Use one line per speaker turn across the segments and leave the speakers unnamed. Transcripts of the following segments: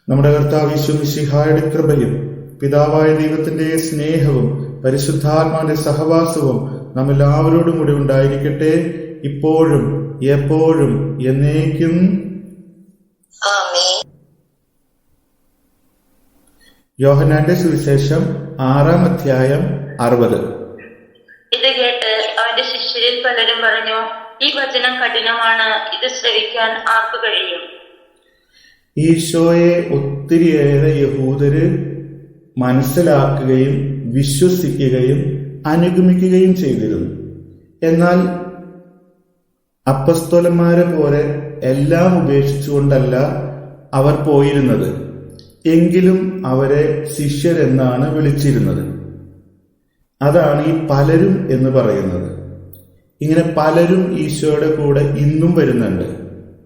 നമ്മുടെ കർത്താവ് യേശു മിശിഹായുടെ കൃപയും പിതാവായ ദൈവത്തിന്റെ സ്നേഹവും പരിശുദ്ധാത്മാവിന്റെ സഹവാസവും നമ്മെല്ലാവരോടും കൂടി ഉണ്ടായിരിക്കട്ടെ, ഇപ്പോഴും എപ്പോഴും എന്നേക്കും. യോഹന്നാന്റെ സുവിശേഷം 6-ാം അധ്യായം 60.
ഇത് കേട്ട് അവന്റെ ശിഷ്യരിൽ പലരും പറഞ്ഞു, ഈ വചനം കഠിനമാണ്, ഇത് ശ്രവിക്കാൻ ആർക്കു കഴിയും?
ഈശോയെ ഒത്തിരിയേറെ യഹൂദര് മനസ്സിലാക്കുകയും വിശ്വസിക്കുകയും അനുഗമിക്കുകയും ചെയ്തിരുന്നു. എന്നാൽ അപ്പസ്തോലന്മാരെ പോലെ എല്ലാം ഉപേക്ഷിച്ചുകൊണ്ടല്ല അവർ പോയിരുന്നത്. എങ്കിലും അവരെ ശിഷ്യരെന്നാണ് വിളിച്ചിരുന്നത്. അതാണ് ഈ പലരും എന്ന് പറയുന്നത്. ഇങ്ങനെ പലരും ഈശോയുടെ കൂടെ ഇന്നും വരുന്നുണ്ട്.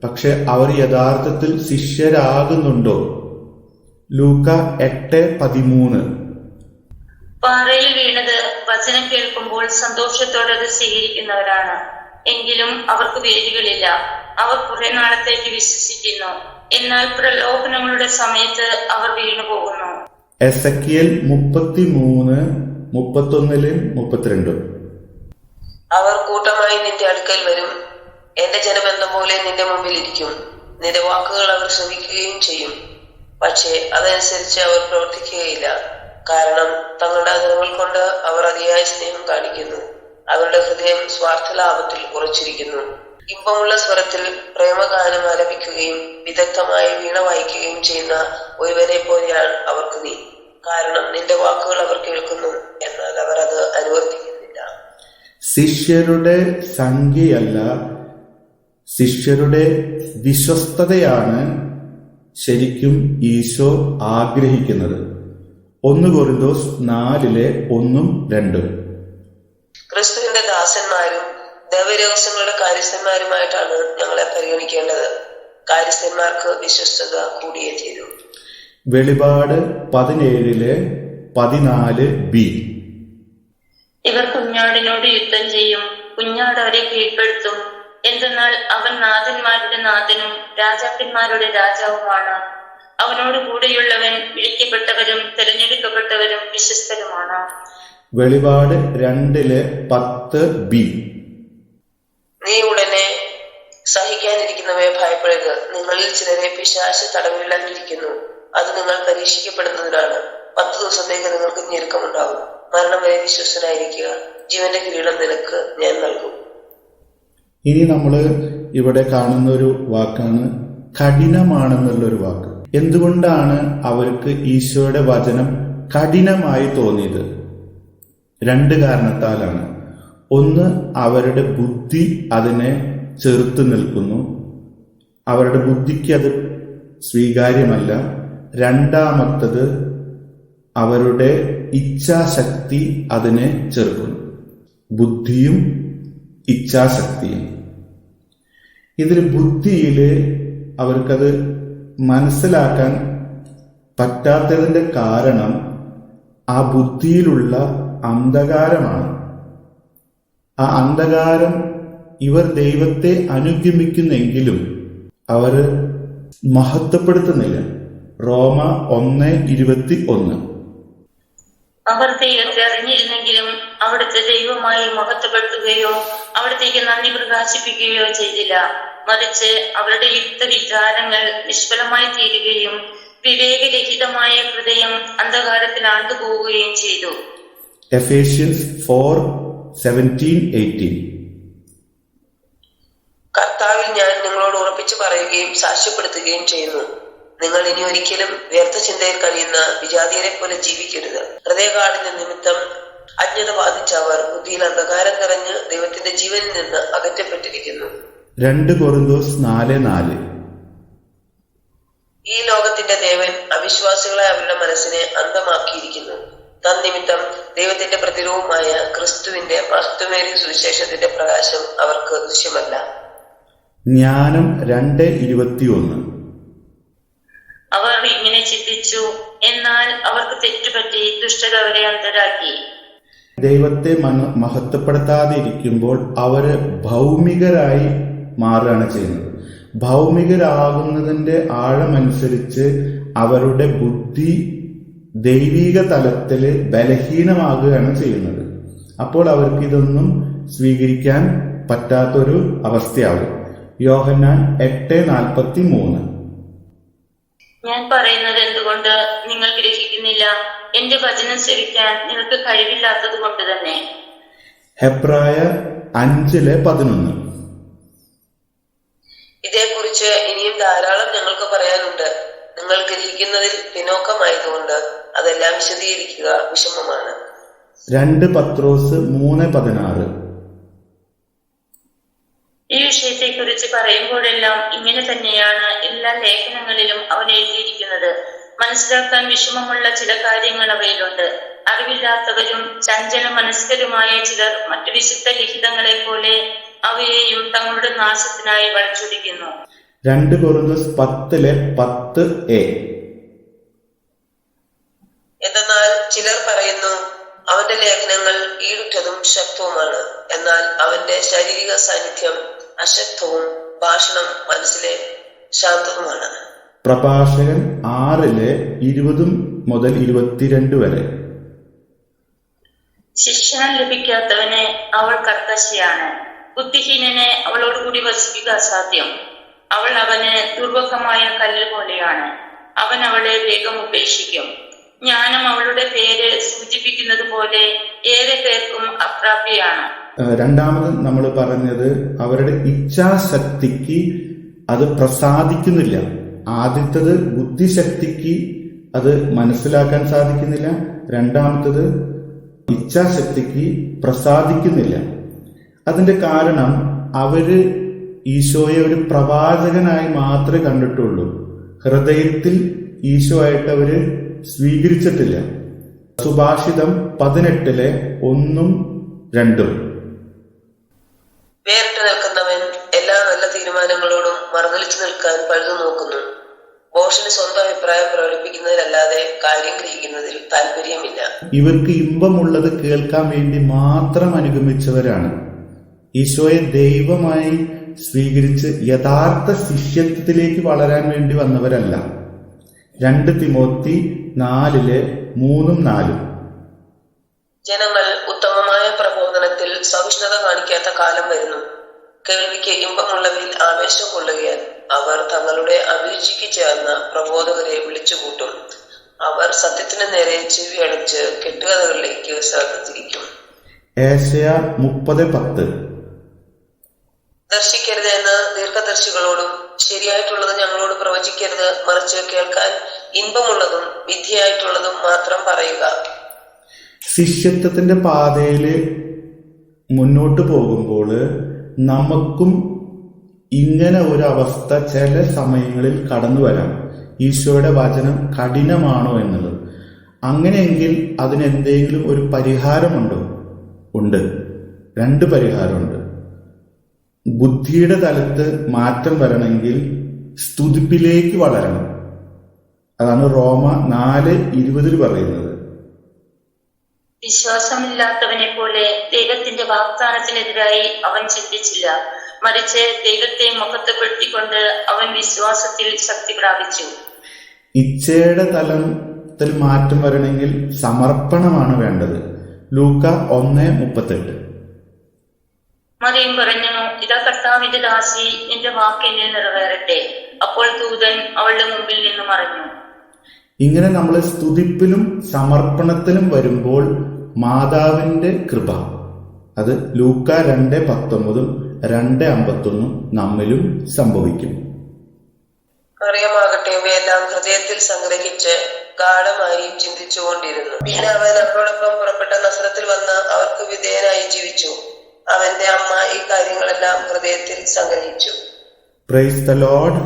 പക്ഷെ അവർ യഥാർത്ഥത്തിൽ ശിഷ്യരാകുന്നുണ്ടോ? ലൂക്ക 8:13.
പാറയിൽ വീണത് വചനം കേൾക്കുമ്പോൾ സന്തോഷത്തോടെ അത് സ്വീകരിക്കുന്നവരാണ്. എങ്കിലും അവർക്ക് വേരുകളില്ല. അവർ കുറെ നാളത്തേക്ക് വിശ്വസിക്കുന്നു, എന്നാൽ പ്രലോഭനങ്ങളുടെ സമയത്ത് അവർ വീണുപോകുന്നു.
എസെക്കിയേൽ 33:31-32.
അവർ കൂട്ടമായി നിന്റെ അടുക്കൽ വരും, എന്റെ ജനമെന്ന പോലെ നിന്റെ മുമ്പിൽ ഇരിക്കും. നിന്റെ വാക്കുകൾ അവർ ശ്രവിക്കുകയും ചെയ്യും, പക്ഷേ അതനുസരിച്ച് അവർ പ്രവർത്തിക്കുകയില്ല. കാരണം തങ്ങളുടെ അതിരുകൾ കൊണ്ട് അവർ അതിയായ സ്നേഹം കാണിക്കുന്നു. അവരുടെ ഹൃദയം സ്വാർത്ഥലാഭത്തിൽ ഉറച്ചിരിക്കുന്നു. ഇമ്പമുള്ള സ്വരത്തിൽ പ്രേമഗാനം ആലപിക്കുകയും വിദഗ്ധമായി വീണ വായിക്കുകയും ചെയ്യുന്ന ഒരുവനെ പോലെയാണ് അവർക്ക് നീ. കാരണം നിന്റെ വാക്കുകൾ അവർ കേൾക്കുന്നു, എന്നാൽ അവർ അത് അനുവർത്തിക്കുന്നില്ല.
ശിഷ്യരുടെ സംഖ്യയല്ല, ശിഷ്യരുടെ വിശ്വസ്തതയാണ് ശരിക്കും ഈശോ ആഗ്രഹിക്കുന്നത്. 1 കൊരിന്തോസ് 4:1-2.
ക്രിസ്തുവിന്റെ ദാസന്മാരും ദൈവരഹസ്യങ്ങളുടെ കാര്യസ്ഥന്മാരുമായിട്ടാണ് ഞങ്ങളെ പരിഗണിക്കേണ്ടത്. കാര്യസ്ഥന്മാർക്ക് വിശ്വസ്തത കൂടിയേ തീരൂ.
വെളിപാട് 17:14b.
ഇവർ കുഞ്ഞാടിനോട് യുദ്ധം ചെയ്യും, കുഞ്ഞാട് അവരെ കീഴ്പ്പെടുത്തും. എന്തെന്നാൽ അവൻ നാഥന്മാരുടെ നാഥനും രാജാക്കന്മാരുടെ രാജാവുമാണ്. അവനോട് കൂടെയുള്ളവൻ വിളിക്കപ്പെട്ടവരും തെരഞ്ഞെടുക്കപ്പെട്ടവരും വിശ്വസ്തരുമാണ്.
വെളിപാട് 2:10b.
നീ ഉടനെ സഹിക്കാനിരിക്കുന്നവയെ ഭയപ്പെടരുത്. നിങ്ങളിൽ ചിലരെ പിശാച് തടവിലാക്കിയിരിക്കുന്നു. അത് നിങ്ങൾ പരീക്ഷിക്കപ്പെടുന്നതിനാണ്. 10 ദിവസത്തേക്ക് നിങ്ങൾക്ക് ഞെരുക്കമുണ്ടാകും. മരണം വരെ വിശ്വസ്തനായിരിക്കുക. ജീവന്റെ കിരീടം നിനക്ക് ഞാൻ നൽകും.
ഇനി നമ്മൾ ഇവിടെ കാണുന്ന ഒരു വാക്കാണ് കഠിനമാണെന്നുള്ളൊരു വാക്ക്. എന്തുകൊണ്ടാണ് അവർക്ക് ഈശോയുടെ വചനം കഠിനമായി തോന്നിയത്? 2 കാരണത്താലാണ്. ഒന്ന്, അവരുടെ ബുദ്ധി അതിനെ ചെറുത്തു നിൽക്കുന്നു. അവരുടെ ബുദ്ധിക്ക് അത് സ്വീകാര്യമല്ല. രണ്ടാമത്തത്, അവരുടെ ഇച്ഛാശക്തി അതിനെ ചെറുക്കുന്നു. ബുദ്ധിയും ഇച്ഛാശക്തിയും. ഇതിൽ ബുദ്ധിയില് അവർക്കത് മനസ്സിലാക്കാൻ പറ്റാത്തതിന്റെ കാരണം ആ ബുദ്ധിയിലുള്ള അന്ധകാരമാണ്. ആ അന്ധകാരം ഇവർ ദൈവത്തെ അനുഗമിക്കുന്നെങ്കിലും അവർ മഹത്വപ്പെടുത്തുന്നില്ല. റോമ 1:21.
അവർ ദൈവത്തെ അറിഞ്ഞിരുന്നെങ്കിലും അവിടുത്തെ ദൈവമായി മഹത്വപ്പെടുത്തുകയോ അവിടത്തേക്ക് നന്ദി പ്രകാശിപ്പിക്കുകയോ ചെയ്തില്ല. മറിച്ച് അവരുടെ യുക്ത വിചാരങ്ങൾ നിഷ്ഫലമായി തീരുകയും വിവേകരഹിതമായ ഹൃദയം അന്ധകാരത്തിൽ ആണ്ടുപോവുകയും ചെയ്തു.
എഫേഷ്യൻസ് 4:17-18.
കർത്താവിൽ ഞാൻ നിങ്ങളോട് ഉറപ്പിച്ചു പറയുകയും സാക്ഷ്യപ്പെടുത്തുകയും ചെയ്യുന്നു, നിങ്ങൾ ഇനി ഒരിക്കലും വ്യർത്ഥ ചിന്തയിൽ കഴിയുന്ന വിജാതിയരെ പോലെ ജീവിക്കരുത്. ഹൃദയകാഠിന്യ നിമിത്തം അജ്ഞത ബാധിച്ച അവർ ബുദ്ധിയിൽ അന്ധകാരം നിറഞ്ഞ് ദൈവത്തിന്റെ ജീവനിൽ നിന്ന് അകറ്റപ്പെട്ടിരിക്കുന്നു.
2 കൊരിന്തോസ് 4:4.
ഈ ലോകത്തിന്റെ ദേവൻ അവിശ്വാസികളെ അവരുടെ മനസ്സിനെ അന്ധമാക്കിയിരിക്കുന്നു. തന്നിമിത്തം ദൈവത്തിന്റെ പ്രതിരൂപമായ ക്രിസ്തുവിന്റെ മഹത്വമേറിയ സുവിശേഷത്തിന്റെ പ്രകാശം അവർക്ക് ദൃശ്യമല്ല.
ജ്ഞാനം 2:21.
അവർ ഇങ്ങനെ ചിന്തിച്ചു, എന്നാൽ അവർക്ക് തെറ്റുപറ്റി ദുഷ്ടത അവരെ അന്ധരാക്കി.
ദൈവത്തെ മഹത്വപ്പെടുത്താതെ ഇരിക്കുമ്പോൾ അവര് ഭൗമികരായി മാറുകയാണ് ചെയ്യുന്നത്. ഭൗമികരാകുന്നതിന്റെ ആഴമനുസരിച്ച് അവരുടെ ബുദ്ധി ദൈവിക തലത്തില് ബലഹീനമാകുകയാണ് ചെയ്യുന്നത്. അപ്പോൾ അവർക്ക് ഇതൊന്നും സ്വീകരിക്കാൻ പറ്റാത്തൊരു അവസ്ഥയാകും. യോഹന്നാൻ 8:43.
ഞാൻ പറയുന്നത് എന്തുകൊണ്ട് നിങ്ങൾ ഗ്രഹിക്കുന്നില്ല? എന്റെ വചനം ശ്രവിക്കാൻ നിങ്ങൾക്ക് കഴിവില്ലാത്തത് കൊണ്ട് തന്നെ.
ഹെബ്രായർ 5:11.
ഇതേക്കുറിച്ച് ഇനിയും ധാരാളം ഞങ്ങൾക്ക് പറയാനുണ്ട്. നിങ്ങൾ ഗ്രഹിക്കുന്നതിൽ പിന്നോക്കമായതുകൊണ്ട് അതെല്ലാം വിശദീകരിക്കുക വിഷമമാണ്.
2 പത്രോസ് 3:16.
ഈ വിഷയത്തെക്കുറിച്ച് പറയുമ്പോഴെല്ലാം ഇങ്ങനെ തന്നെയാണ് എല്ലാ ലേഖനങ്ങളിലും അവൻ എഴുതിയിരിക്കുന്നത്. മനസ്സിലാക്കാൻ വിഷമമുള്ള ചില കാര്യങ്ങൾ അവയിലുണ്ട്. അറിവില്ലാത്തവരും ചഞ്ചല മനസ്കരുമായ ചിലർ മറ്റു വിശുദ്ധ ലിഖിതങ്ങളെ പോലെ അവയെയും തങ്ങളുടെ നാശത്തിനായി വളച്ചൊടിക്കുന്നു.
2 കൊരിന്ത്യർ 10:10a.
എന്നാൽ ചിലർ പറയുന്നു, അവന്റെ ലേഖനങ്ങൾ ഈടുറ്റതും ശക്തവുമാണ്, എന്നാൽ അവന്റെ ശാരീരിക സാന്നിധ്യം അശക്തവും ഭാഷണം മനസ്സിലെ ശാന്തവുമാണ്.
പ്രഭാഷകൻ 6:20 മുതൽ 22 വരെ.
ശിക്ഷണം ലഭിക്കാത്തവന് അവൾ കർക്കശയാണ്, ബുദ്ധിഹീനനെ അവളോടുകൂടി വസിക്കുക അസാധ്യം. അവൾ അവന് ദുർവഹമായ കല്ല് പോലെയാണ്, അവൻ അവളെ വേഗം ഉപേക്ഷിക്കും. ജ്ഞാനം അവളുടെ പേര് സൂചിപ്പിക്കുന്നത് പോലെ ഏറെ പേർക്കും അപ്രാപ്യയാണ്.
രണ്ടാമത് നമ്മൾ പറഞ്ഞത് അവരുടെ ഇച്ഛാശക്തിക്ക് അത് പ്രസാദിക്കുന്നില്ല. ആദ്യത്തത് ബുദ്ധിശക്തിക്ക് അത് മനസ്സിലാക്കാൻ സാധിക്കുന്നില്ല. രണ്ടാമത്തത് ഇച്ഛാശക്തിക്ക് പ്രസാദിക്കുന്നില്ല. അതിന്റെ കാരണം അവര് ഈശോയെ ഒരു പ്രവാചകനായി മാത്രമേ കണ്ടിട്ടുള്ളൂ. ഹൃദയത്തിൽ ഈശോ ആയിട്ട് അവര് സ്വീകരിച്ചിട്ടില്ല. സുഭാഷിതം 18:1-2.
വേറിട്ട് നിൽക്കുന്നവൻ എല്ലാ നല്ല തീരുമാനങ്ങളോടും മറുതലിച്ചു നിൽക്കാൻ പഴുതു നോക്കുന്നു. ബോഷന് സ്വന്തം അഭിപ്രായം പ്രകടിപ്പിക്കുന്നതിലല്ലാതെ കാര്യം ഗ്രഹിക്കുന്നതിൽ താല്പര്യമില്ല.
ഇവർക്ക് ഇമ്പമുള്ളത് കേൾക്കാൻ വേണ്ടി മാത്രം അനുഗമിച്ചവരാണ്. ഈശോയെ ദൈവമായി സ്വീകരിച്ച് യഥാർത്ഥ ശിഷ്യത്വത്തിലേക്ക് വളരാൻ വേണ്ടി വന്നവരല്ല. 2 തിമോത്തി 4:3-4.
ജനങ്ങൾ ഉത്തമമായ പ്രബോധനത്തിൽ സഹിഷ്ണുത കാണിക്കാത്ത കാലം വരുന്നു. കേൾവിക്ക് ഇമ്പമുള്ളവയിൽ ആവേശം കൊള്ളുകയാൽ അവർ തങ്ങളുടെ അഭിരുചിക്ക് ചേർന്ന പ്രബോധകരെ വിളിച്ചുകൂട്ടും. അവർ സത്യത്തിന് നേരെ ചെവി അടച്ച് കെട്ടുകഥകളിലേക്ക് ശ്രദ്ധ തിരിക്കും.
ഏശയ്യാ 30:10.
ദർശിക്കരുത് എന്ന് ദീർഘദർശികളോടും ശരിയായിട്ടുള്ളത് ഞങ്ങളോട് പ്രവചിക്കരുത്, മറിച്ച് കേൾക്കാൻ ഇമ്പമുള്ളതും വിധിയായിട്ടുള്ളതും മാത്രം പറയുക.
ശിഷ്യത്വത്തിന്റെ പാതയില് മുന്നോട്ട് പോകുമ്പോൾ നമുക്കും ഇങ്ങനെ ഒരു അവസ്ഥ ചില സമയങ്ങളിൽ കടന്നു വരാം. ഈശോയുടെ വചനം കഠിനമാണോ എന്നുള്ളത്. അങ്ങനെയെങ്കിൽ അതിനെന്തെങ്കിലും ഒരു പരിഹാരമുണ്ടോ? ഉണ്ട്. 2 പരിഹാരമുണ്ട്. ബുദ്ധിയുടെ തലത്ത് മാറ്റം വരണമെങ്കിൽ സ്തുതിപ്പിലേക്ക് വളരണം. അതാണ് റോമ 4:20 പറയുന്നത്.
വിശ്വാസമില്ലാത്തവനെ പോലെ ദൈവത്തിന്റെ വാഗ്ദാനത്തിനെതിരായി അവൻ ചിന്തിച്ചില്ല, മറിച്ച് ദൈവത്തെ മഹത്വപ്പെടുത്തിക്കൊണ്ട് അവൻ വിശ്വാസത്തിൽ ശക്തി പ്രാപിച്ചു.
ഇച്ഛയുടെ തലത്തിൽ മാറ്റം വരണമെങ്കിൽ സമർപ്പണമാണ് വേണ്ടത്. ലൂക്ക 1:38.
മറിയം പറഞ്ഞു, ഇതാ കർത്താവിന്റെ ദാസി, നിന്റെ വാക്ക് എന്നിൽ നിറവേറട്ടെ. അപ്പോൾ ദൂതൻ അവളുടെ മുമ്പിൽ നിന്ന് മറഞ്ഞു.
ഇങ്ങനെ നമ്മൾ സ്തുതിപ്പിലും സമർപ്പണത്തിലും വരുമ്പോൾ മാതാവിന്റെ കൃപ, അത് ലൂക്ക 2:19, 2:51 നമ്മിലും സംഭവിക്കും.
മറിയമാകട്ടെ ഇവയെല്ലാം ഹൃദയത്തിൽ സംഗ്രഹിച്ച് ഗാഢമായി ചിന്തിച്ചുകൊണ്ടിരുന്നു. പിന്നെ അവൻ അവരോടൊപ്പം പുറപ്പെട്ട നസ്രത്തിൽ വന്ന് അവർക്ക് വിധേയനായി ജീവിച്ചു. അവന്റെ അമ്മ ഈ കാര്യങ്ങളെല്ലാം ഹൃദയത്തിൽ സംഗ്രഹിച്ചു.
Praise the Lord.